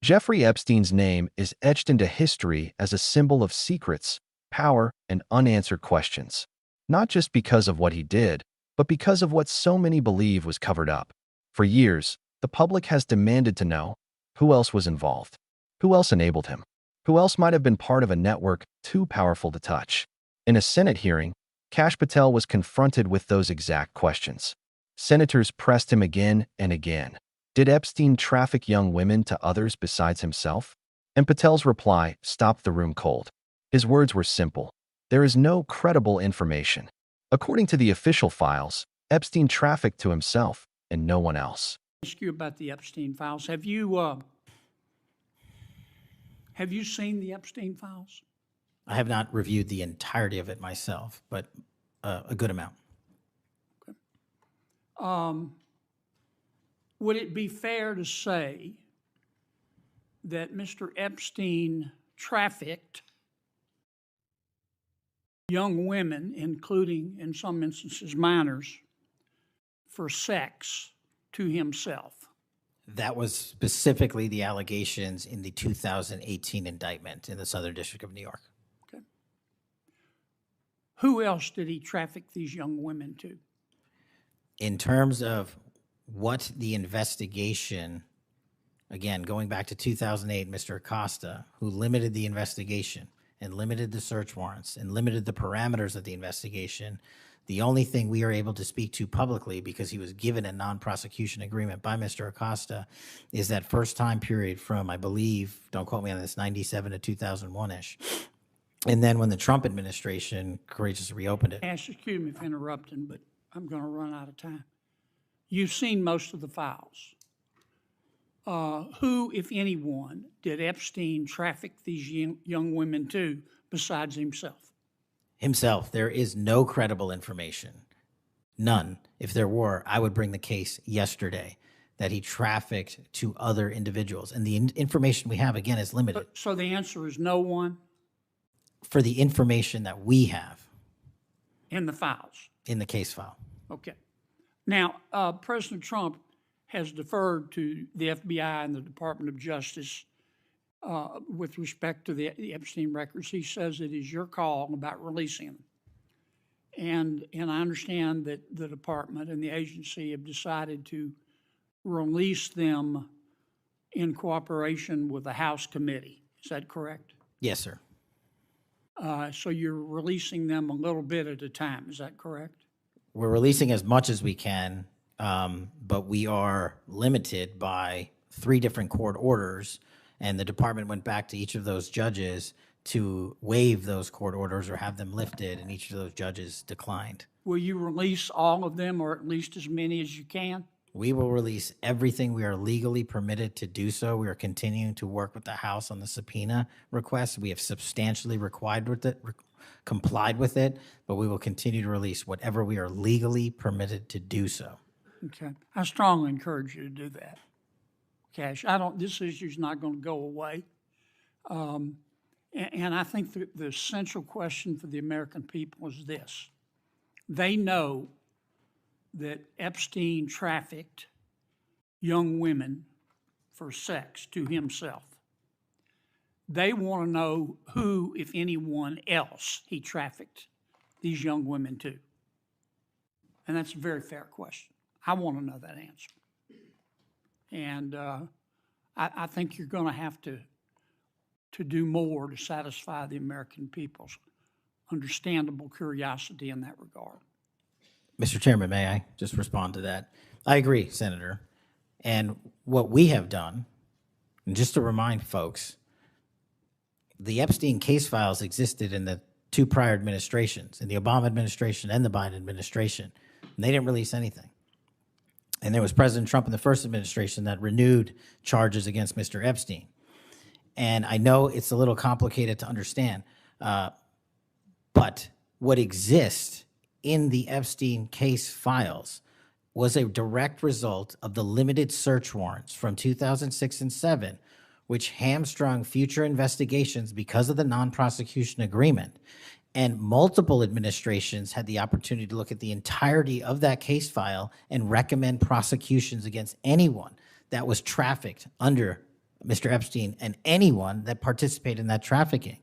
Jeffrey Epstein's name is etched into history as a symbol of secrets, power, and unanswered questions. Not just because of what he did, but because of what so many believe was covered up. For years, the public has demanded to know who else was involved, who else enabled him, who else might have been part of a network too powerful to touch. In a Senate hearing, Kash Patel was confronted with those exact questions. Senators pressed him again and again. Did Epstein traffic young women to others besides himself? And Patel's reply stopped the room cold. His words were simple. There is no credible information. According to the official files, Epstein trafficked to himself and no one else. Ask you about the Epstein files. Have you seen the Epstein files? I have not reviewed the entirety of it myself, but a good amount. Okay. Would it be fair to say that Mr. Epstein trafficked young women, including, in some instances, minors, for sex to himself? That was specifically the allegations in the 2018 indictment in the Southern District of New York. Okay. Who else did he traffic these young women to? In terms of what the investigation, again, going back to 2008, Mr. Acosta, who limited the investigation and limited the search warrants and limited the parameters of the investigation, the only thing we are able to speak to publicly, because he was given a non-prosecution agreement by Mr. Acosta, is that first time period from, I believe, don't quote me on this, 97 to 2001-ish. And then when the Trump administration courageously reopened it. Excuse me for interrupting, but I'm going to run out of time. You've seen most of the files. Who, if anyone, did Epstein traffic these young women to besides himself? Himself. There is no credible information. None. If there were, I would bring the case yesterday that he trafficked to other individuals. And the information we have, again, is limited. So the answer is no one? For the information that we have. In the files? In the case file. Okay. Now, President Trump has deferred to the FBI and the Department of Justice with respect to the Epstein records. He says it is your call about releasing them. And I understand that the department and the agency have decided to release them in cooperation with the House committee. Is that correct? Yes, sir. So you're releasing them a little bit at a time. Is that correct? We're releasing as much as we can, but we are limited by 3 different court orders, and the department went back to each of those judges to waive those court orders or have them lifted, and each of those judges declined. Will you release all of them, or at least as many as you can? We will release everything we are legally permitted to do so. We are continuing to work with the House on the subpoena request. We have substantially complied with it, but we will continue to release whatever we are legally permitted to do so. Okay. I strongly encourage you to do that, Kash. This issue's not going to go away. And I think the essential question for the American people is this. They know that Epstein trafficked young women for sex to himself. They want to know who, if anyone else, he trafficked these young women to. And that's a very fair question. I want to know that answer. And I think you're going to have to do more to satisfy the American people's understandable curiosity in that regard. Mr. Chairman, may I just respond to that? I agree, Senator. And what we have done, and just to remind folks, the Epstein case files existed in the 2 prior administrations, in the Obama administration and the Biden administration, and they didn't release anything. And there was President Trump in the first administration that renewed charges against Mr. Epstein. And I know it's a little complicated to understand, but what exists in the Epstein case files was a direct result of the limited search warrants from 2006 and 7, which hamstrung future investigations because of the non-prosecution agreement. And multiple administrations had the opportunity to look at the entirety of that case file and recommend prosecutions against anyone that was trafficked under Mr. Epstein and anyone that participated in that trafficking.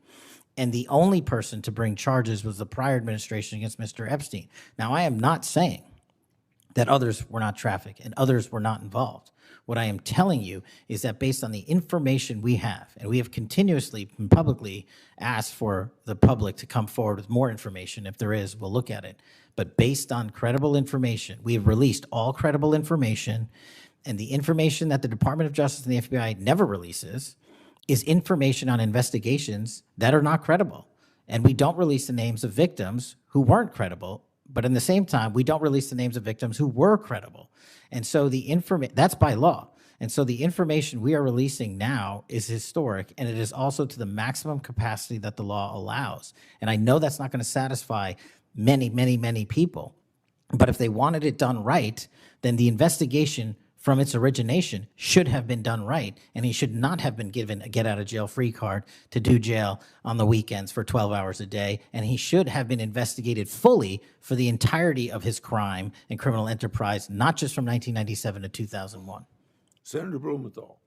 And the only person to bring charges was the prior administration against Mr. Epstein. Now, I am not saying that others were not trafficked and others were not involved. What I am telling you is that based on the information we have, and we have continuously and publicly asked for the public to come forward with more information. If there is, we'll look at it. But based on credible information, we have released all credible information, and the information that the Department of Justice and the FBI never releases is information on investigations that are not credible. And we don't release the names of victims who weren't credible, but in the same time, we don't release the names of victims who were credible. And so that's by law. And so the information we are releasing now is historic, and it is also to the maximum capacity that the law allows. And I know that's not going to satisfy many, many, many people. But if they wanted it done right, then the investigation from its origination should have been done right, and he should not have been given a get-out-of-jail-free card to do jail on the weekends for 12 hours a day, and he should have been investigated fully for the entirety of his crime and criminal enterprise, not just from 1997 to 2001. Senator Blumenthal.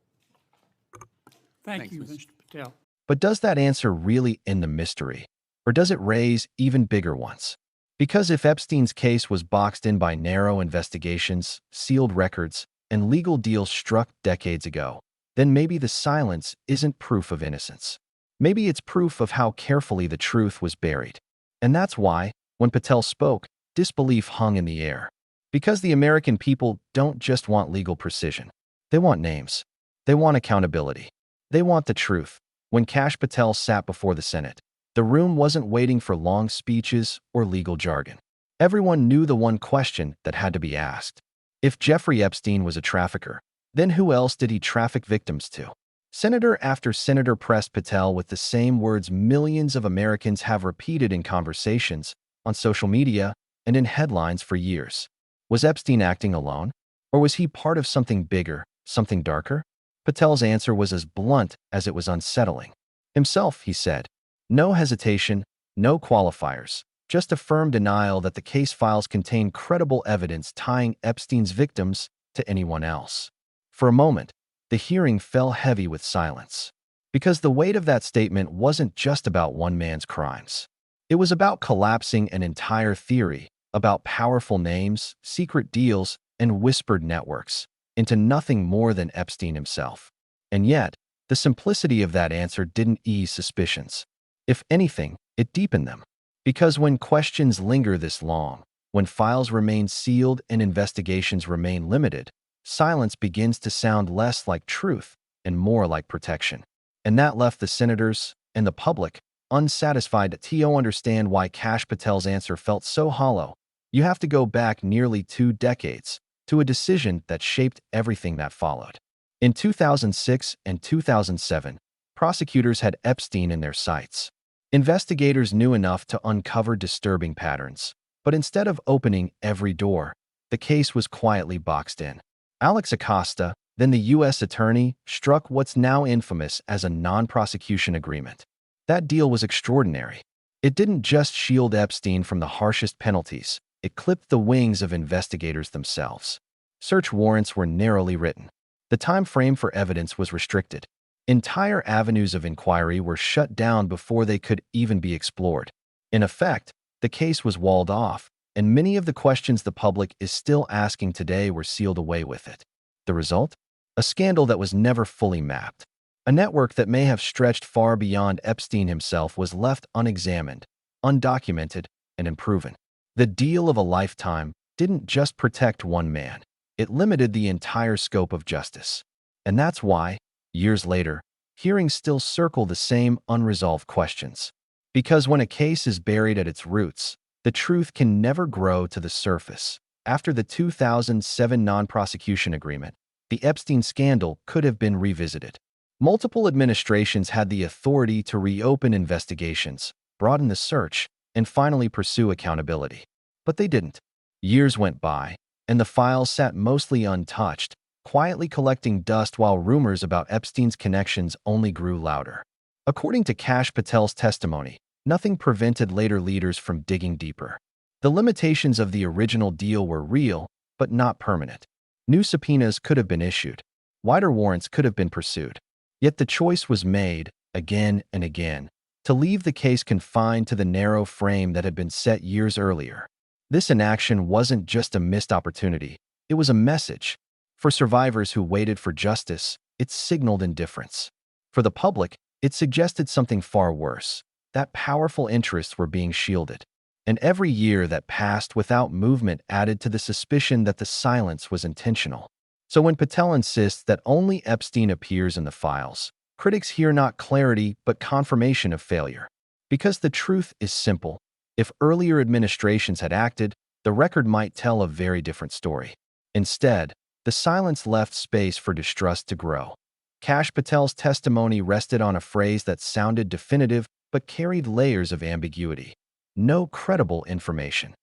Thank you, Mr. Patel. But does that answer really end the mystery? Or does it raise even bigger ones? Because if Epstein's case was boxed in by narrow investigations, sealed records, and legal deals struck decades ago, then maybe the silence isn't proof of innocence. Maybe it's proof of how carefully the truth was buried. And that's why, when Patel spoke, disbelief hung in the air. Because the American people don't just want legal precision. They want names. They want accountability. They want the truth. When Kash Patel sat before the Senate, the room wasn't waiting for long speeches or legal jargon. Everyone knew the one question that had to be asked. If Jeffrey Epstein was a trafficker, then who else did he traffic victims to? Senator after senator pressed Patel with the same words millions of Americans have repeated in conversations, on social media, and in headlines for years. Was Epstein acting alone? Or was he part of something bigger, something darker? Patel's answer was as blunt as it was unsettling. Himself, he said. No hesitation, no qualifiers. Just a firm denial that the case files contain credible evidence tying Epstein's victims to anyone else. For a moment, the hearing fell heavy with silence. Because the weight of that statement wasn't just about one man's crimes. It was about collapsing an entire theory, about powerful names, secret deals, and whispered networks, into nothing more than Epstein himself. And yet, the simplicity of that answer didn't ease suspicions. If anything, it deepened them. Because when questions linger this long, when files remain sealed and investigations remain limited, silence begins to sound less like truth and more like protection. And that left the senators and the public unsatisfied to understand why Kash Patel's answer felt so hollow. You have to go back nearly 2 decades to a decision that shaped everything that followed. In 2006 and 2007, prosecutors had Epstein in their sights. Investigators knew enough to uncover disturbing patterns, but instead of opening every door, the case was quietly boxed in. Alex Acosta, then the U.S. attorney, struck what's now infamous as a non-prosecution agreement. That deal was extraordinary. It didn't just shield Epstein from the harshest penalties, it clipped the wings of investigators themselves. Search warrants were narrowly written. The time frame for evidence was restricted. Entire avenues of inquiry were shut down before they could even be explored. In effect, the case was walled off, and many of the questions the public is still asking today were sealed away with it. The result? A scandal that was never fully mapped. A network that may have stretched far beyond Epstein himself was left unexamined, undocumented, and unproven. The deal of a lifetime didn't just protect one man. It limited the entire scope of justice. And that's why, years later, hearings still circle the same unresolved questions. Because when a case is buried at its roots, the truth can never grow to the surface. After the 2007 non-prosecution agreement, the Epstein scandal could have been revisited. Multiple administrations had the authority to reopen investigations, broaden the search, and finally pursue accountability. But they didn't. Years went by, and the files sat mostly untouched, quietly collecting dust while rumors about Epstein's connections only grew louder. According to Kash Patel's testimony, nothing prevented later leaders from digging deeper. The limitations of the original deal were real, but not permanent. New subpoenas could have been issued. Wider warrants could have been pursued. Yet the choice was made, again and again, to leave the case confined to the narrow frame that had been set years earlier. This inaction wasn't just a missed opportunity, it was a message. For survivors who waited for justice, it signaled indifference. For the public, it suggested something far worse, that powerful interests were being shielded. And every year that passed without movement added to the suspicion that the silence was intentional. So when Patel insists that only Epstein appears in the files, critics hear not clarity but confirmation of failure. Because the truth is simple. If earlier administrations had acted, the record might tell a very different story. Instead, the silence left space for distrust to grow. Kash Patel's testimony rested on a phrase that sounded definitive but carried layers of ambiguity. No credible information.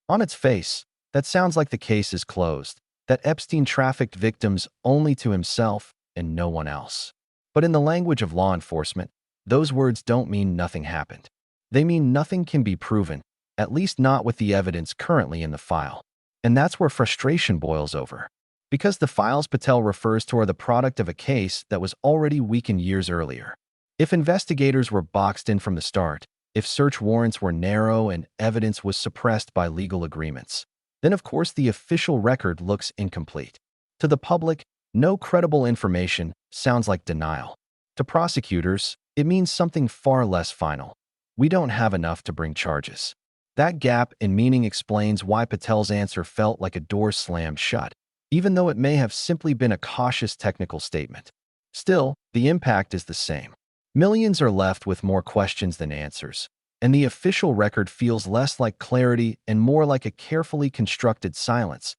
On its face, that sounds like the case is closed, that Epstein trafficked victims only to himself and no one else. But in the language of law enforcement, those words don't mean nothing happened. They mean nothing can be proven, at least not with the evidence currently in the file. And that's where frustration boils over. Because the files Patel refers to are the product of a case that was already weakened years earlier. If investigators were boxed in from the start, if search warrants were narrow and evidence was suppressed by legal agreements, then of course the official record looks incomplete. To the public, no credible information sounds like denial. To prosecutors, it means something far less final. We don't have enough to bring charges. That gap in meaning explains why Patel's answer felt like a door slammed shut, even though it may have simply been a cautious technical statement. Still, the impact is the same. Millions are left with more questions than answers, and the official record feels less like clarity and more like a carefully constructed silence.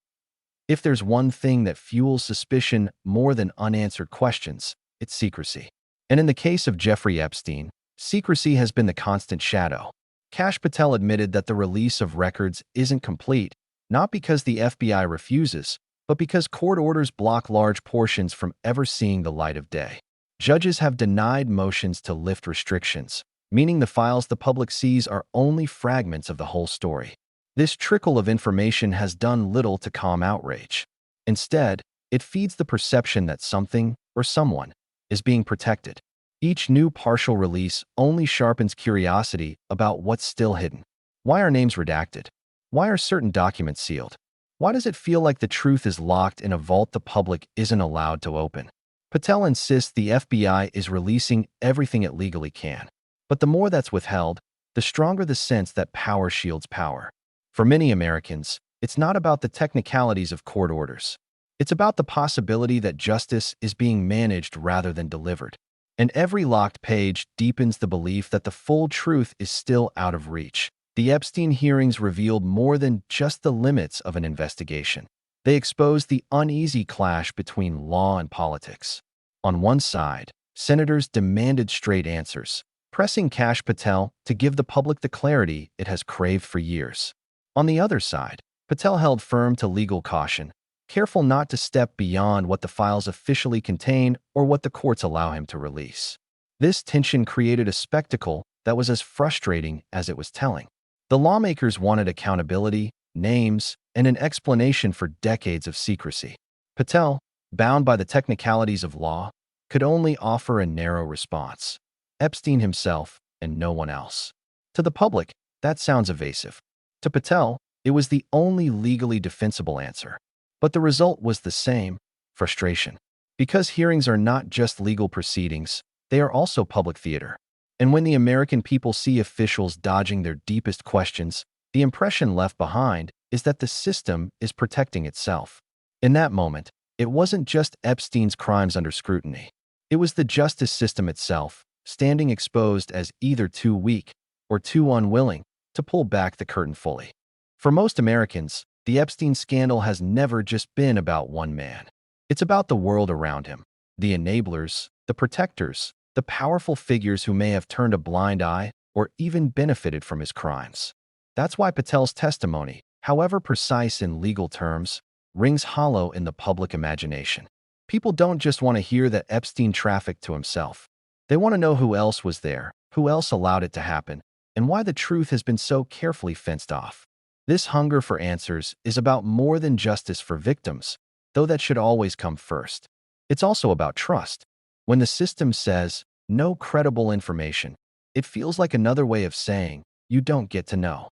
If there's one thing that fuels suspicion more than unanswered questions, it's secrecy. And in the case of Jeffrey Epstein, secrecy has been the constant shadow. Kash Patel admitted that the release of records isn't complete, not because the FBI refuses, but because court orders block large portions from ever seeing the light of day. Judges have denied motions to lift restrictions, meaning the files the public sees are only fragments of the whole story. This trickle of information has done little to calm outrage. Instead, it feeds the perception that something, or someone, is being protected. Each new partial release only sharpens curiosity about what's still hidden. Why are names redacted? Why are certain documents sealed? Why does it feel like the truth is locked in a vault the public isn't allowed to open? Patel insists the FBI is releasing everything it legally can. But the more that's withheld, the stronger the sense that power shields power. For many Americans, it's not about the technicalities of court orders. It's about the possibility that justice is being managed rather than delivered. And every locked page deepens the belief that the full truth is still out of reach. The Epstein hearings revealed more than just the limits of an investigation. They exposed the uneasy clash between law and politics. On one side, senators demanded straight answers, pressing Kash Patel to give the public the clarity it has craved for years. On the other side, Patel held firm to legal caution, careful not to step beyond what the files officially contain or what the courts allow him to release. This tension created a spectacle that was as frustrating as it was telling. The lawmakers wanted accountability, names, and an explanation for decades of secrecy. Patel, bound by the technicalities of law, could only offer a narrow response. Epstein himself and no one else. To the public, that sounds evasive. To Patel, it was the only legally defensible answer. But the result was the same: frustration. Because hearings are not just legal proceedings, they are also public theater. And when the American people see officials dodging their deepest questions, the impression left behind is that the system is protecting itself. In that moment, it wasn't just Epstein's crimes under scrutiny. It was the justice system itself, standing exposed as either too weak or too unwilling to pull back the curtain fully. For most Americans, the Epstein scandal has never just been about one man. It's about the world around him, the enablers, the protectors, the powerful figures who may have turned a blind eye or even benefited from his crimes. That's why Patel's testimony, however precise in legal terms, rings hollow in the public imagination. People don't just want to hear that Epstein trafficked to himself. They want to know who else was there, who else allowed it to happen, and why the truth has been so carefully fenced off. This hunger for answers is about more than justice for victims, though that should always come first. It's also about trust. When the system says, no credible information, it feels like another way of saying, you don't get to know.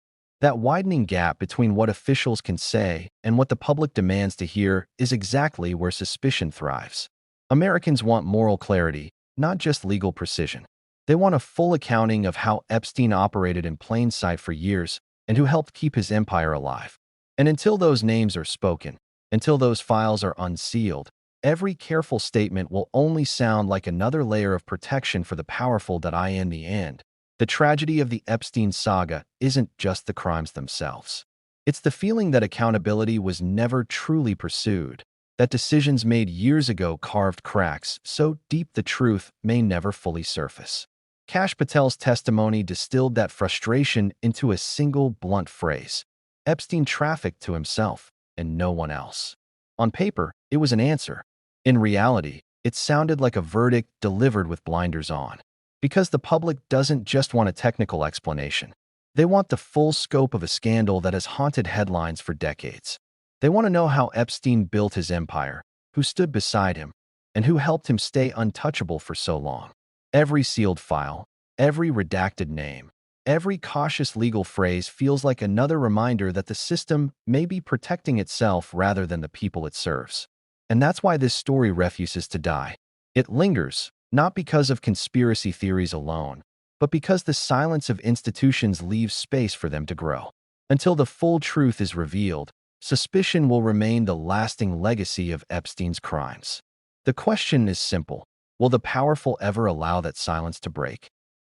That widening gap between what officials can say and what the public demands to hear is exactly where suspicion thrives. Americans want moral clarity, not just legal precision. They want a full accounting of how Epstein operated in plain sight for years and who helped keep his empire alive. And until those names are spoken, until those files are unsealed, every careful statement will only sound like another layer of protection for the powerful that in the end. The tragedy of the Epstein saga isn't just the crimes themselves. It's the feeling that accountability was never truly pursued, that decisions made years ago carved cracks so deep the truth may never fully surface. Kash Patel's testimony distilled that frustration into a single blunt phrase. Epstein trafficked to himself and no one else. On paper, it was an answer. In reality, it sounded like a verdict delivered with blinders on. Because the public doesn't just want a technical explanation. They want the full scope of a scandal that has haunted headlines for decades. They want to know how Epstein built his empire, who stood beside him, and who helped him stay untouchable for so long. Every sealed file, every redacted name, every cautious legal phrase feels like another reminder that the system may be protecting itself rather than the people it serves. And that's why this story refuses to die. It lingers, not because of conspiracy theories alone, but because the silence of institutions leaves space for them to grow. Until the full truth is revealed, suspicion will remain the lasting legacy of Epstein's crimes. The question is simple: will the powerful ever allow that silence to break?